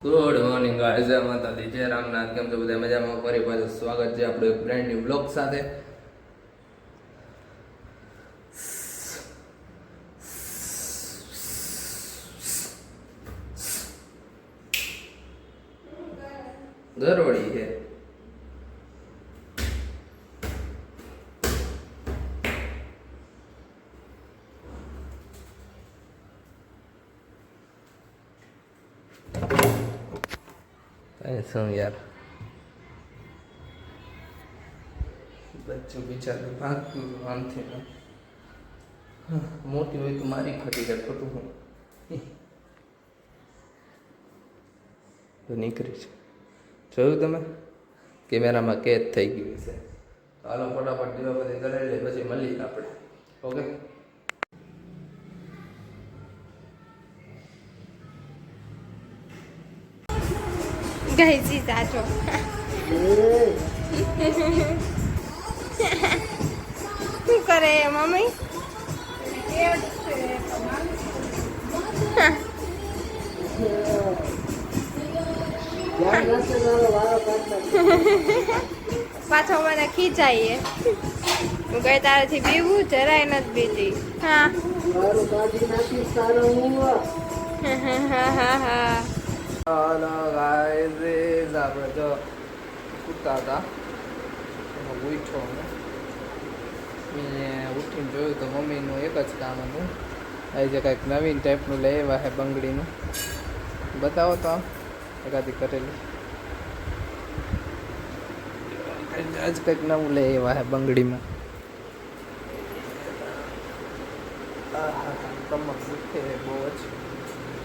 Good morning guys, જય માતાજી, જય રામનાથ. કેમ છો બધા? મજામાં? ફરી પાછું સ્વાગત છે આપણું એક બ્રાન્ડ ન્યુ બ્લોગ સાથે. ગરોળી છે. શું યાર, બચ્ચું બિચારું ભાગતું આમથી મોટી હોય તો મારી ખટી જાય ખોટું હું તો નીકળી છે. જોયું તમે? કેમેરામાં કેદ થઈ ગયું છે. હાલો ફટાફટ દીવાબત્તી કરાવી લઈએ, પછી મળીએ આપણે. ઓકે. ગઈ સાચો શું કરે મમ્મી? પાછો મને ખીચાઈએ. હું કઈ તારાથી બીવું જરાય નથી બીતી. હા હા હા. હાલો ગાઈઝ, આપણે જો સૂતા હતા એમાં ઉઠ્યો મેં ઉઠીને જોયું તો મમ્મીનું એક જ કામ હતું. આજે કંઈક નવીન ટાઈપનું લઈ આવ્યા છે બંગડીનું. બતાવો તો આમ એકાદી કરેલી. આજ કંઈક નવું લઈ આવ્યા છે બંગડીમાં. કમર દુખે બહુ જ,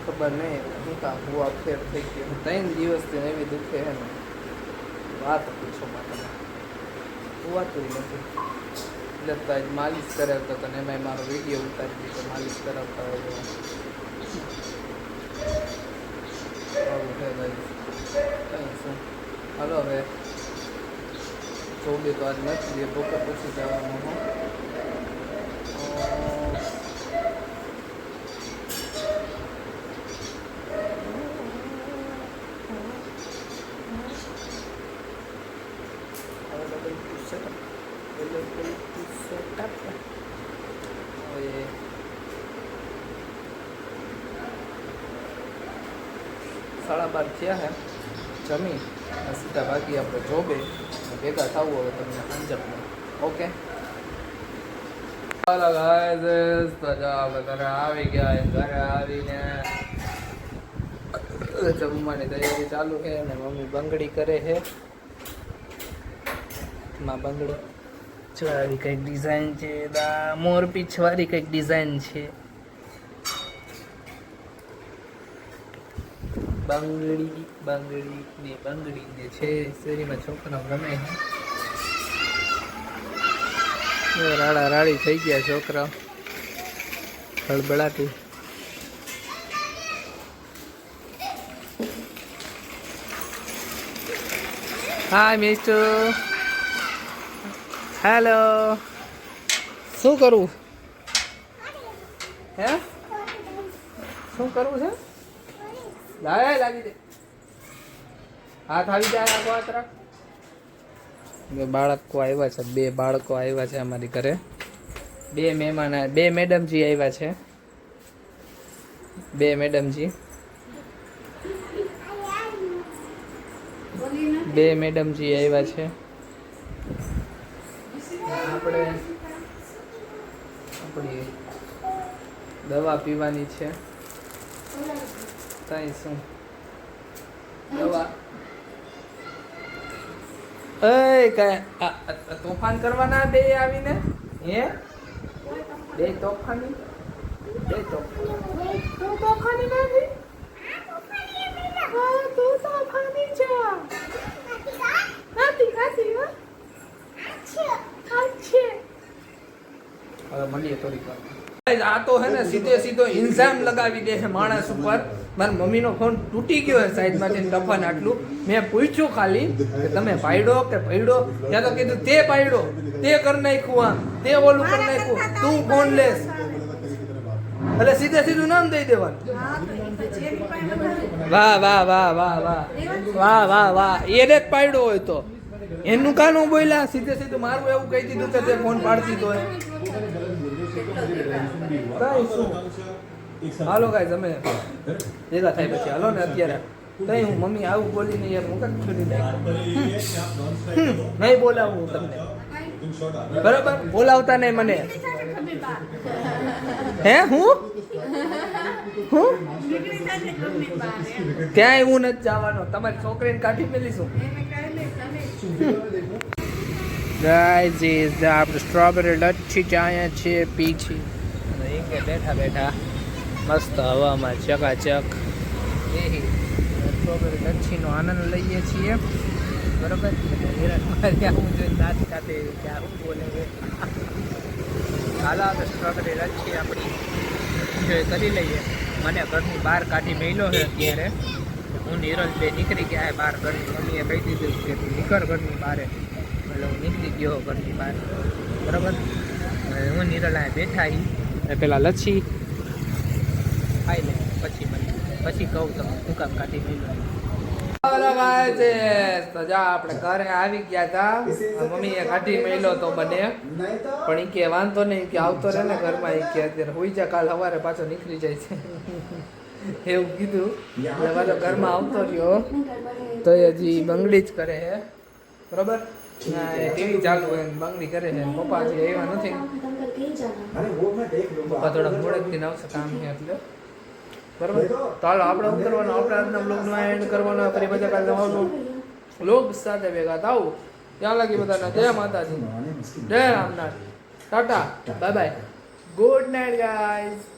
ખબર નહીં શું કામ હુવા ફેર થઈ ગયો. 3 દિવસથી એવી દુખે છે ને વાત પૂછો માં તમે. હુવાતું નથી એટલે તો આજ માલિશ કરાવતા હતો ને એમાં મારો વિડીયો ઉતારી દીધો માલિશ કરાવતા હોય આવું છે ભાઈ. કંઈ શું, હાલો હવે ચોબી તો આજ નથી, બપોર પછી જવાનું હું. સાડા 12 થયા હે. જમી સીધા ભાગી આપણે જોબે. ભેગા થવું હવે તમને અંજપમાં. ઓકે. હાલો ગાઈઝ, તો જો આપણે ઘરે આવી ગયા. ઘરે આવીને જમવાની તૈયારી ચાલુ છે અને મમ્મી બંગડી કરે છે. માં બંગડી ચવાળી કંઈક ડિઝાઇન છે, મોર પીછવાળી કંઈક ડિઝાઇન છે. બંગડી ને છે શેરીમાં છોકરા રમે છે. રાડા રાડી થઈ ગયા છોકરા, ખળબળાટી. હાય મિસ્ટર, હેલો. શું કરવું હે? શું કરવું છે? લાગી દે હાથ આવી જાય. હાથ રાખ. બાળકો આવ્યા છે, 2 બાળકો આવ્યા છે અમારી ઘરે. 2 મહેમાન, 2 મેડમજી આવ્યા છે. 2 મેડમજી, 2 મેડમજી આવ્યા છે. આપણે આપણી દવા પીવાની છે. કઈ શું દવા? તોફાન કરવાના 2 આવીને હે? 2 તોફાની, 2 તોફાની નથી. તું તોફાની છે. હવે મળીએ થોડીક વાર. આ તો હે ને સીધો ઇલ્ઝામ લગાવી દે છે માણસ ઉપર. મારા મમ્મીનો ફોન તૂટી ગયો છે સાઈડમાંથી ટફન આટલું. મેં પૂછ્યું ખાલી કે તમે પાડ્યો કે પડ્યો? ત્યાં તો કીધું તે પાડ્યો, તે કરી નાખ્યું, આ તે ઓલું કરી નાખ્યું, તું ફોન લેસ. એટલે સીધે સીધું નામ દઈ દેવાનું. વાહ વાહ વાહ વાહ વાહ વાહ વાહ વાહ એને જ પાડ્યો હોય તો એનું કાનું બોલ્યા સીધે સીધું મારું એવું કહી દીધું કે તે ફોન પાડતી તો કાંઈ શું હાલો કાંઈ તમે ભેગા થાય પછી હાલો ને અત્યારે કઈ હું મમ્મી આવું બોલીને યાર હું કાંઈ છોડી નાખ્યું નહીં બોલાવું હું તમને બરાબર બોલાવતા નહીં મને હે હું ક્યાંય હું નથી જવાનો તમારી છોકરીને કાઢી મેલીશું ગાઈઝ આપણે સ્ટ્રોબેરી લચ્છી ચાયા છીએ પી છીએ કે બેઠા બેઠા મસ્ત હવામાં ચકાચક સ્ટ્રોબેરી લચ્છીનો આનંદ લઈએ છીએ બરોબર હિરણભાઈ આવું જોઈને દાંત ખાતે ક્યાં હું બોલે હાલો આપણે સ્ટ્રોબેરી લચ્છી આપણી એન્જોય કરી લઈએ મને ઘરની બહાર કાઢી મેલ્યો છે અત્યારે હું નિરલ બે નીકળી ગયા બહાર ઘરની મમ્મીએ કહી દીધું કે તું નીકળ ઘરની બહાર એટલે હું નીકળી ગયો ઘરની બહાર બરાબર હું નિરલ આ બેઠા પેલા લચ્છી ખાઈ લે પછી મને પછી કહું તમે શું કામ કાઢી મેલ્યો આપણે ઘરે આવી ગયા હતા મમ્મીએ કાઢી મેલ્યો તો બને પણ એ કે વાંધો નહીં કે આવતો રહે ને ઘરમાં એ કે અત્યારે હોઈ જા કાલ સવારે પાછો નીકળી જાય છે એવું કીધું એટલે પાછો ઘરમાં આવતો રહ્યો તો એ હજી બંગડી જ કરે છે બરોબર ટીવી ચાલુ હોય બંગડી કરે છે પપ્પા હજી એવા નથી પપ્પા થોડા મોડેકથી આવશે કામ છે એટલે બરાબર તો હાલો આપણે શું કરવાનું આપણે આજના બ્લોગનો એન્ડ કરવાનો ફરી બધા કાલે નવાનો બ્લોગ સાથે ભેગા થાવ ત્યાં લાગી બધાને જય માતાજી જય Ramnath Tata bye bye good night guys